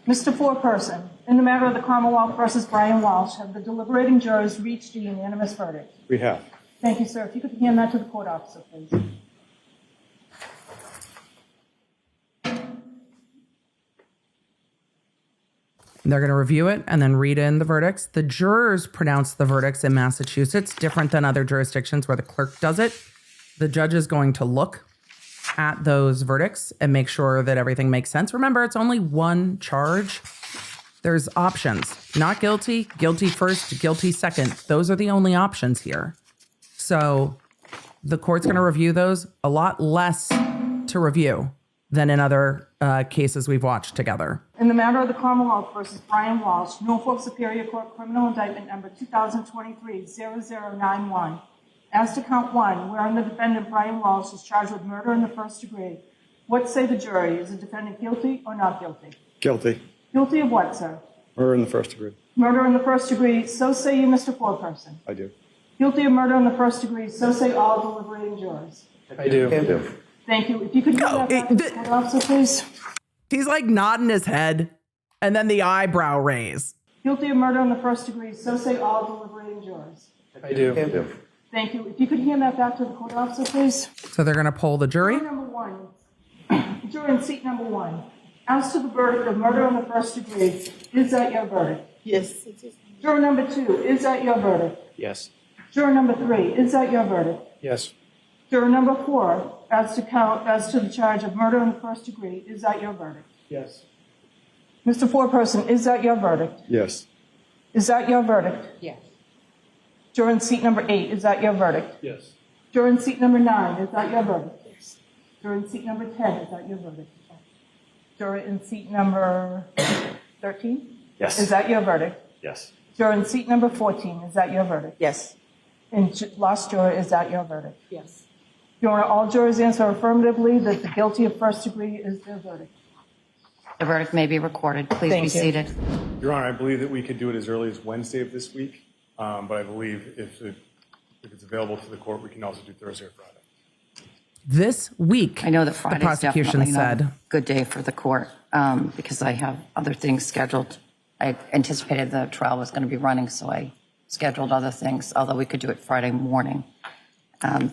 Mr. Foreperson, in the matter of the Commonwealth versus Brian Walshe, have the deliberating jurors reached a unanimous verdict? We have. Thank you, sir. If you could hand that to the court officer, please. They're going to review it and then read in the verdicts. The jurors pronounce the verdicts in Massachusetts, different than other jurisdictions where the clerk does it. The judge is going to look at those verdicts and make sure that everything makes sense. Remember, it's only one charge. There's options. Not guilty, guilty first, guilty second. Those are the only options here. So the court's going to review those. A lot less to review than in other cases we've watched together. In the matter of the Commonwealth versus Brian Walshe, Norfolk Superior Court Criminal Indictment Number 2023-0091. As to count one, wherein the defendant Brian Walshe is charged with murder in the first degree, what say the jury? Is the defendant guilty or not guilty? Guilty. Guilty of what, sir? Murder in the first degree. Murder in the first degree, so say you, Mr. Foreperson. I do. Guilty of murder in the first degree, so say all deliberating jurors. I do. Thank you. If you could hand that back to the court officer, please. He's like nodding his head and then the eyebrow raise. Guilty of murder in the first degree, so say all deliberating jurors. I do. Thank you. If you could hand that back to the court officer, please. So they're going to poll the jury. Juror number one. Juror in seat number one. As to the verdict of murder in the first degree, is that your verdict? Yes, it is. Juror number two, is that your verdict? Yes. Juror number three, is that your verdict? Yes. Juror number four, as to the charge of murder in the first degree, is that your verdict? Yes. Mr. Foreperson, is that your verdict? Yes. Is that your verdict? Yes. Juror in seat number 8, is that your verdict? Yes. Juror in seat number 9, is that your verdict? Yes. Juror in seat number 10, is that your verdict? Juror in seat number 13? Yes. Is that your verdict? Yes. Juror in seat number 14, is that your verdict? Yes. And last juror, is that your verdict? Yes. Your Honor, all jurors answer affirmatively that the guilty of first degree is their verdict. The verdict may be recorded. Please Thank be you. seated. Your Honor, I believe that we could do it as early as Wednesday of this week, but I believe if it's available to the court, we can also do Thursday or Friday. This week, I know that the Friday's prosecution definitely not said, a good day for the court because I have other things scheduled. I anticipated the trial was going to be running, so I scheduled other things, although we could do it Friday morning.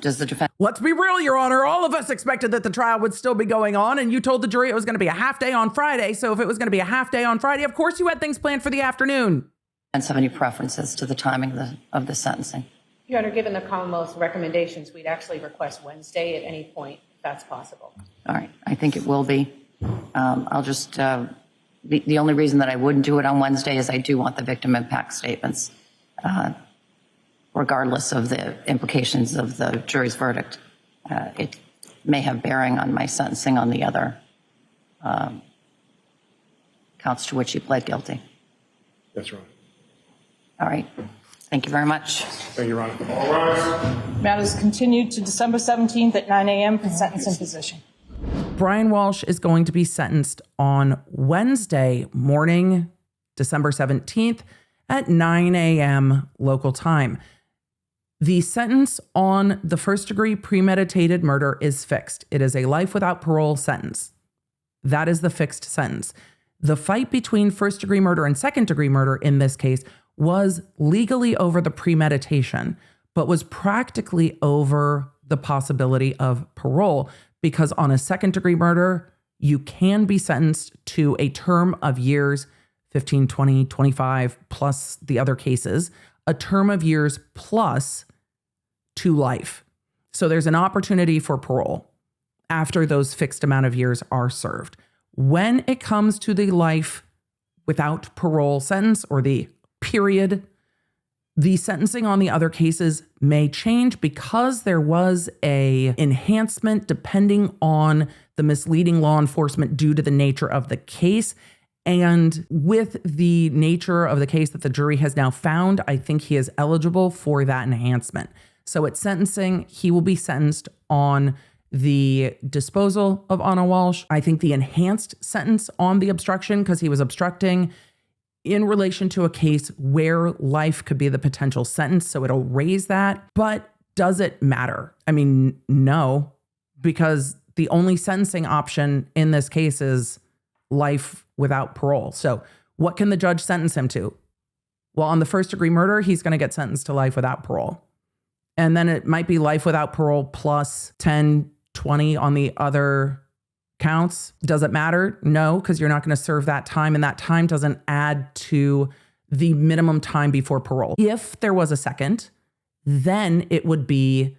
Does the defense... let's be real, Your Honor. All of us expected that the trial would still be going on, and you told the jury it was going to be a half day on Friday. So if it was going to be a half day on Friday, of course you had things planned for the afternoon. have any preferences to the timing of the sentencing? Your Honor, given the Commonwealth's recommendations, we'd actually request Wednesday at any point, if that's possible. All right. I think it will be. I'll just, the only reason that I wouldn't do it on Wednesday is I do want the victim impact statements, regardless of the implications of the jury's verdict. It may have bearing on my sentencing on the other counts to which he pled guilty. That's right. All right. Thank you very much. Thank you, Your Honor. All rise. Matter is continued to December 17th at 9 a.m. for sentencing position. Brian Walshe is going to be sentenced on Wednesday morning, December 17th at 9 a.m. local time. The sentence on the first-degree premeditated murder is fixed. It is a life without parole sentence. That is the fixed sentence. The fight between first-degree murder and second-degree murder in this case was legally over the premeditation, but was practically over the possibility of parole, because on a second-degree murder, you can be sentenced to a term of years, 15, 20, 25, plus the other cases, a term of years plus to life. So there's an opportunity for parole after those fixed amount of years are served. When it comes to the life without parole sentence, or the period, the sentencing on the other cases may change because there was a enhancement depending on the misleading law enforcement due to the nature of the case. And with the nature of the case that the jury has now found, I think he is eligible for that enhancement. So at sentencing, he will be sentenced on the disposal of Anna Walshe. I think the enhanced sentence on the obstruction, because he was obstructing in relation to a case where life could be the potential sentence. So it'll raise that. But does it matter? I mean, no, because the only sentencing option in this case is life without parole. So what can the judge sentence him to? Well, on the first degree murder, he's going to get sentenced to life without parole. And then it might be life without parole plus 10, 20 on the other counts. Does it matter? No, because you're not going to serve that time, and that time doesn't add to the minimum time before parole. If there was a second, then it would be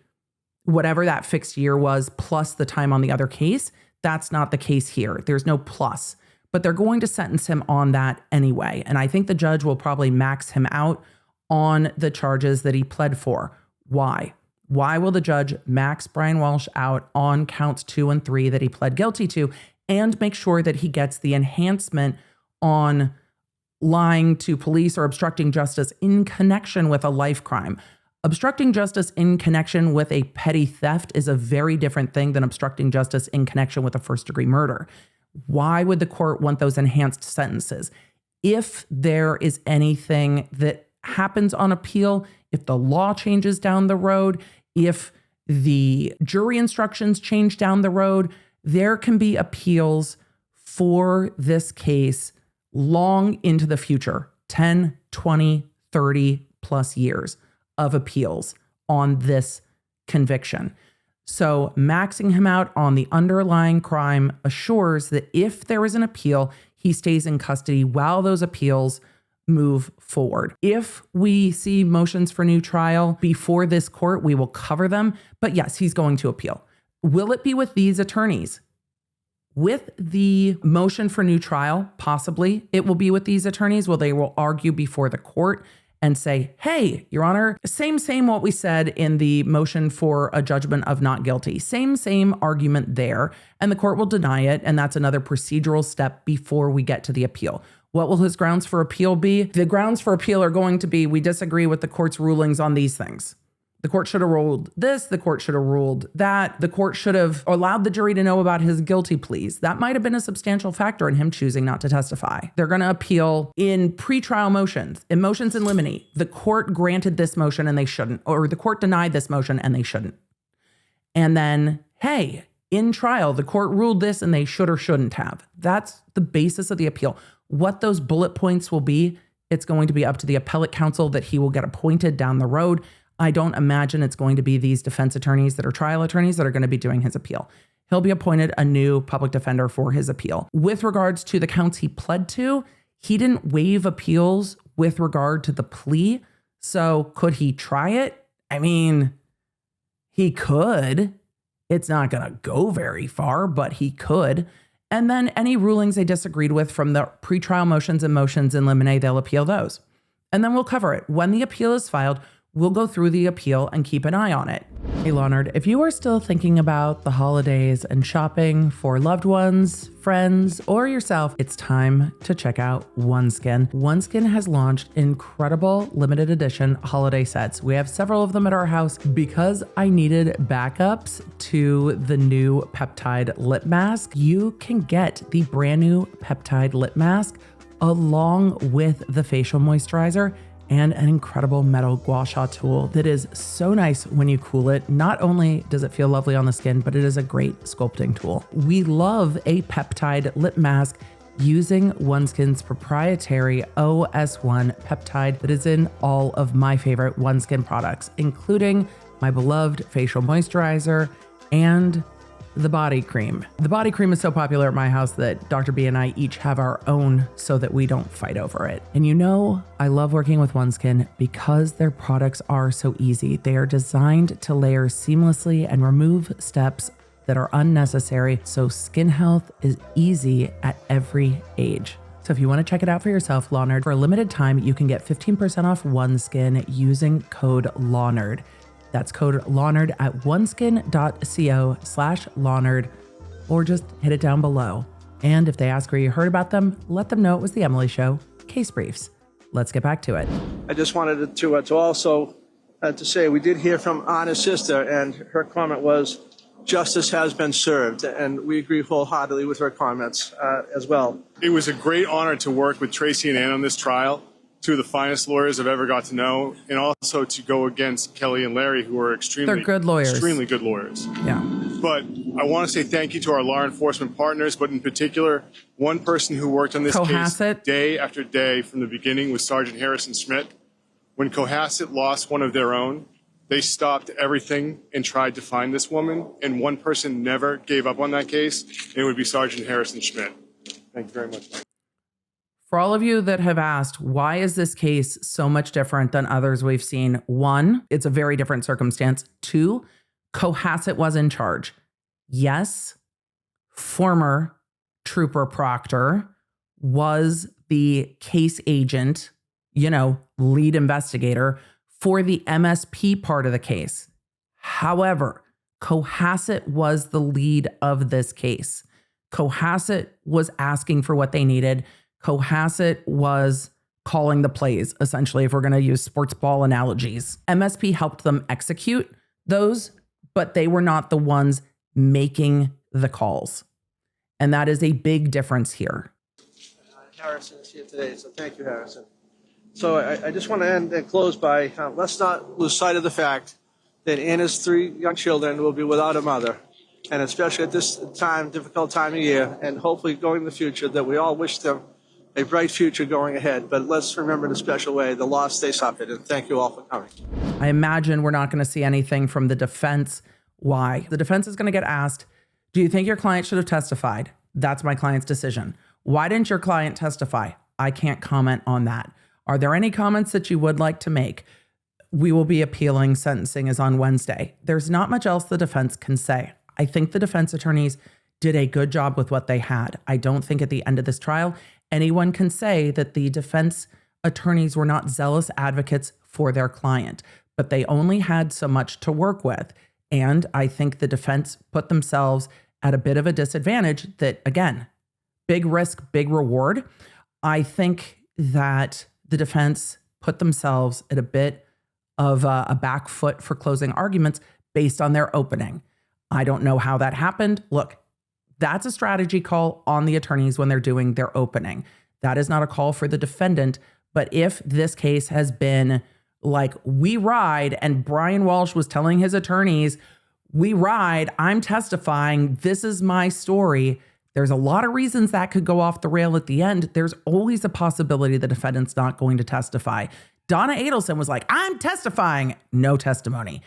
whatever that fixed year was plus the time on the other case. That's not the case here. There's no plus, but they're going to sentence him on that anyway. And I think the judge will probably max him out on the charges that he pled for. Why? Why will the judge max Brian Walshe out on counts 2 and 3 that he pled guilty to and make sure that he gets the enhancement on lying to police or obstructing justice in connection with a life crime? Obstructing justice in connection with a petty theft is a very different thing than obstructing justice in connection with a first-degree murder. Why would the court want those enhanced sentences? If there is anything that happens on appeal, if the law changes down the road, if the jury instructions change down the road, there can be appeals for this case long into the future, 10, 20, 30 plus years of appeals on this conviction. So maxing him out on the underlying crime assures that if there is an appeal, he stays in custody while those appeals move forward. If we see motions for new trial before this court, we will cover them. But yes, he's going to appeal. Will it be with these attorneys? With the motion for new trial, possibly it will be with these attorneys. Well, they will argue before the court and say, hey, Your Honor, same what we said in the motion for a judgment of not guilty. Same argument there. And the court will deny it. And that's another procedural step before we get to the appeal. What will his grounds for appeal be? The grounds for appeal are going to be, we disagree with the court's rulings on these things. The court should have ruled this. The court should have ruled that. The court should have allowed the jury to know about his guilty pleas. That might have been a substantial factor in him choosing not to testify. They're going to appeal in pretrial motions, in motions in limine. The court granted this motion and they shouldn't, or the court denied this motion and they shouldn't. And then, hey, in trial, the court ruled this and they should or shouldn't have. That's the basis of the appeal. What those bullet points will be, it's going to be up to the appellate counsel that he will get appointed down the road. I don't imagine it's going to be these defense attorneys that are trial attorneys that are going to be doing his appeal. He'll be appointed a new public defender for his appeal. With regards to the counts he pled to, he didn't waive appeals with regard to the plea. So could he try it? I mean, he could. It's not going to go very far, but he could. And then any rulings they disagreed with from the pretrial motions and motions in limine, they'll appeal those. And then we'll cover it. When the appeal is filed, we'll go through the appeal and keep an eye on it. Hey, Leonard, if you are still thinking about the holidays and shopping for loved ones, friends, or yourself, it's time to check out OneSkin. OneSkin has launched incredible limited edition holiday sets. We have several of them at our house because I needed backups to the new peptide lip mask. You can get the brand new peptide lip mask along with the facial moisturizer and an incredible metal gua sha tool that is so nice when you cool it. Not only does it feel lovely on the skin, but it is a great sculpting tool. We love a peptide lip mask using OneSkin's proprietary OS1 peptide that is in all of my favorite OneSkin products, including my beloved facial moisturizer and the body cream. The body cream is so popular at my house that Dr. B and I each have our own so that we don't fight over it. And you know, I love working with OneSkin because their products are so easy. They are designed to layer seamlessly and remove steps that are unnecessary, so skin health is easy at every age. So if you want to check it out for yourself, Leonard, for a limited time, you can get 15% off OneSkin using code LEONARD. That's code LEONARD at oneskin.co/LEONARD, or just hit it down below. And if they ask where you heard about them, let them know it was The Emily Show, Case Briefs. Let's get back to it. I just wanted to also to say we did hear from Anna's sister, and her comment was, justice has been served, and we agree wholeheartedly with her comments as well. It was a great honor to work with Tracy and Ann on this trial, two of the finest lawyers I've ever got to know, and also to go against Kelly and Larry, who are extremely They're good lawyers. Extremely good lawyers. Yeah. but I want to say thank you to our law enforcement partners, but in particular, one person who worked on this Cohasset. case day after day from the beginning was Sergeant Harrison Schmidt. When Cohasset lost one of their own, they stopped everything and tried to find this woman, and one person never gave up on that case, and it would be Sergeant Harrison Schmidt. Thank you very much. For all of you that have asked, why is this case so much different than others we've seen? One, it's a very different circumstance. Two, Cohasset was in charge. Yes, former Trooper Proctor was the case agent, lead investigator for the MSP part of the case. However, Cohasset was the lead of this case. Cohasset was asking for what they needed. Cohasset was calling the plays, essentially, if we're going to use sports ball analogies. MSP helped them execute those, but they were not the ones making the calls. And that is a big difference here. Harrison is here today, so thank you, Harrison. So I just want to end and close by, let's not lose sight of the fact that Anna's 3 young children will be without a mother. And especially at this time, difficult time of year, and hopefully going in the future, that we all wish them a bright future going ahead. But let's remember in a special way the loss they suffered, and thank you all for coming. I imagine we're not going to see anything from the defense. Why? The defense is going to get asked, do you think your client should have testified? That's my client's decision. Why didn't your client testify? I can't comment on that. Are there any comments that you would like to make? We will be appealing. Sentencing is on Wednesday. There's not much else the defense can say. I think the defense attorneys did a good job with what they had. I don't think at the end of this trial, anyone can say that the defense attorneys were not zealous advocates for their client, but they only had so much to work with. And I think the defense put themselves at a bit of a disadvantage that, again, big risk, big reward. I think that the defense put themselves at a bit of a back foot for closing arguments based on their opening. I don't know how that happened. Look, that's a strategy call on the attorneys when they're doing their opening. That is not a call for the defendant. But if this case has been like, we ride, and Brian Walshe was telling his attorneys, we ride, I'm testifying, this is my story, there's a lot of reasons that could go off the rail at the end. There's always a possibility the defendant's not going to testify. Donna Adelson was like, I'm testifying, no testimony.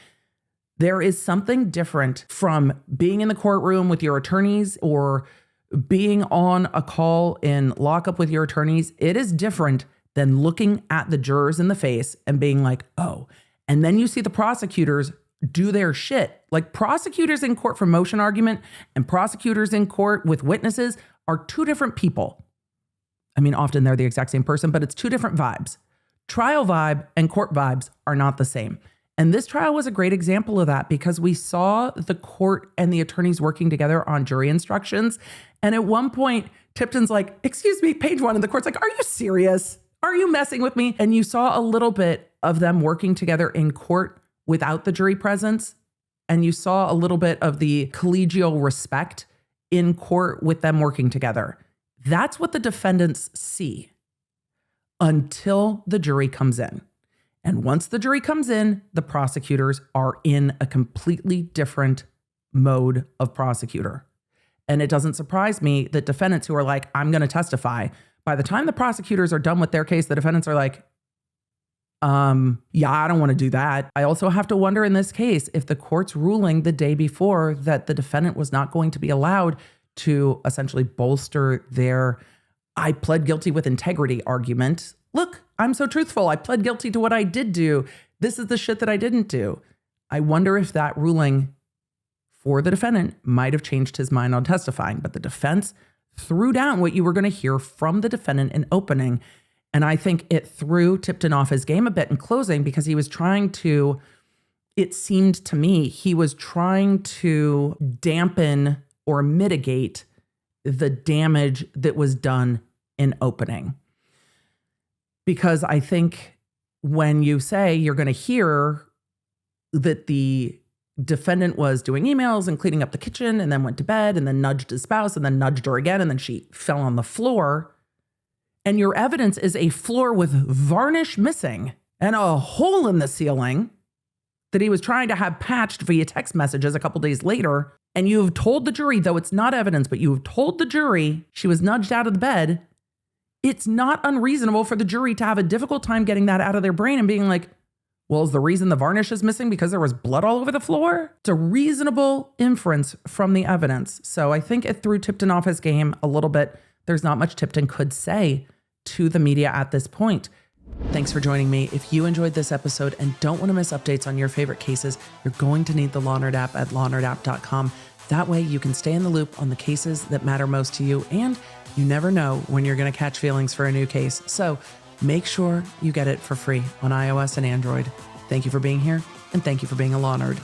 There is something different from being in the courtroom with your attorneys or being on a call in lockup with your attorneys. It is different than looking at the jurors in the face and being like, oh, and then you see the prosecutors do their shit. Like, prosecutors in court for motion argument and prosecutors in court with witnesses are two different people. I mean, often they're the exact same person, but it's two different vibes. Trial vibe and court vibes are not the same. And this trial was a great example of that because we saw the court and the attorneys working together on jury instructions. And at one point, Tipton's like, excuse me, page 1. And the court's like, are you serious? Are you messing with me? And you saw a little bit of them working together in court without the jury presence. And you saw a little bit of the collegial respect in court with them working together. That's what the defendants see until the jury comes in. And once the jury comes in, the prosecutors are in a completely different mode of prosecutor. And it doesn't surprise me that defendants who are like, I'm going to testify, by the time the prosecutors are done with their case, the defendants are like, yeah, I don't want to do that. I also have to wonder in this case, if the court's ruling the day before that the defendant was not going to be allowed to essentially bolster their I pled guilty with integrity argument. Look, I'm so truthful. I pled guilty to what I did do. This is the shit that I didn't do. I wonder if that ruling for the defendant might have changed his mind on testifying, but the defense threw down what you were going to hear from the defendant in opening. And I think it threw Tipton off his game a bit in closing because he was trying to, it seemed to me, he was trying to dampen or mitigate the damage that was done in opening. Because I think when you say you're going to hear that the defendant was doing emails and cleaning up the kitchen and then went to bed and then nudged his spouse and then nudged her again and then she fell on the floor, and your evidence is a floor with varnish missing and a hole in the ceiling that he was trying to have patched via text messages a couple days later, and you have told the jury, though it's not evidence, but you have told the jury she was nudged out of the bed, it's not unreasonable for the jury to have a difficult time getting that out of their brain and being like, well, is the reason the varnish is missing because there was blood all over the floor? It's a reasonable inference from the evidence. So I think it threw Tipton off his game a little bit. There's not much Tipton could say to the media at this point. Thanks for joining me. If you enjoyed this episode and don't want to miss updates on your favorite cases, you're going to need the Law Nerd app at lawnerd.app.com. That way you can stay in the loop on the cases that matter most to you, and you never know when you're going to catch feelings for a new case. So make sure you get it for free on iOS and Android. Thank you for being here, and thank you for being a Law Nerd.